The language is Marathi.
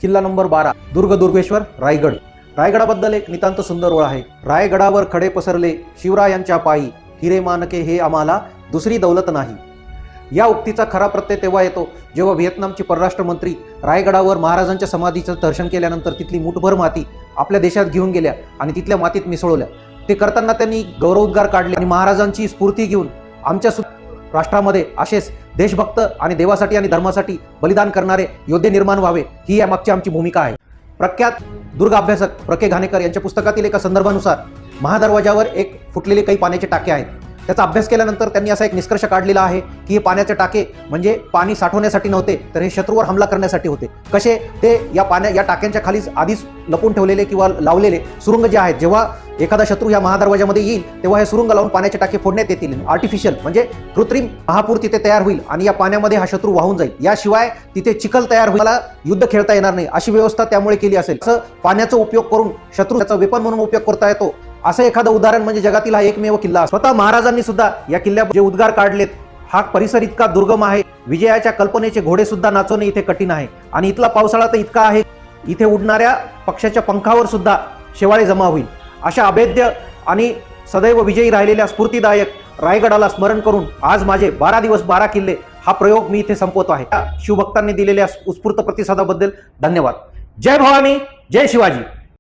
किल्ला नंबर 12 दुर्गेश्वर रायगड। रायगडाबद्दल एक नितांत सुंदर ओळ आहे। रायगडावर खडे पसरले शिवरायांच्या पायी, हिरे मानके हे आम्हाला दुसरी दौलत नाही। या उक्तीचा खरा प्रत्यय तेव्हा येतो जेव्हा व्हिएतनामचे परराष्ट्र मंत्री रायगडावर महाराजांच्या समाधीचं दर्शन केल्यानंतर तिथली मुठभर माती आपल्या देशात घेऊन गेल्या आणि तिथल्या मातीत मिसळवल्या। ते करताना त्यांनी गौरवोद्गार काढले आणि महाराजांची स्फूर्ती घेऊन आमच्या राष्ट्रामध्ये असेच देशभक्त आणि देवासाठी आणि धर्मासाठी बलिदान करणारे योद्धे निर्माण व्हावे, ही यामागची आमची भूमिका आहे। प्रख्यात दुर्ग अभ्यासक प्र.के. घाणेकर यांच्या पुस्तकातील एका संदर्भानुसार महादरवाजावर एक फुटलेले काही पाण्याचे टाके आहेत। त्याचा अभ्यास केल्यानंतर त्यांनी असा एक निष्कर्ष काढलेला आहे की हे पाण्याचे टाके म्हणजे पाणी साठवण्यासाठी नव्हते, तर हे शत्रूवर हमला करण्यासाठी होते। कसे ते या टाक्यांच्या खालीच आधीच लपून ठेवलेले किंवा लावलेले सुरुंग जे आहेत, जेव्हा एखादा शत्रू या महादरवाजामध्ये येईल तेव्हा हे सुरुंग लावून पाण्याचे टाके फोडण्यात येतील। आर्टिफिशियल म्हणजे कृत्रिम महापूर तिथे तयार होईल आणि या पाण्यामध्ये हा शत्रू वाहून जाईल। याशिवाय तिथे चिखल तयार होईल, युद्ध खेळता येणार नाही, अशी व्यवस्था त्यामुळे केली असेल। असं पाण्याचा उपयोग करून शत्रू त्याचा वेपन म्हणून उपयोग करता येतो, असं एखादं उदाहरण म्हणजे जगातील हा एकमेव किल्ला। स्वतः महाराजांनी सुद्धा या किल्ल्यावर जे उद्गार काढलेत, हा परिसर इतका दुर्गम आहे, विजयाच्या कल्पनेचे घोडे सुद्धा नाचवणे इथे कठीण आहे। आणि इथला पावसाळा तर इतका आहे, इथे उडणाऱ्या पक्षाच्या पंखावर सुद्धा शेवाळे जमा होईल। अशा अभेद्य आणि सदैव विजयी राहिलेल्या स्फूर्तिदायक रायगडाला स्मरण करून आज माझे 12 दिवस 12 किल्ले हा प्रयोग मी इथे संपवतो आहे। शिवभक्तांनी दिलेल्या उत्स्फूर्त प्रतिसादाबद्दल धन्यवाद। जय भवानी, जय शिवाजी।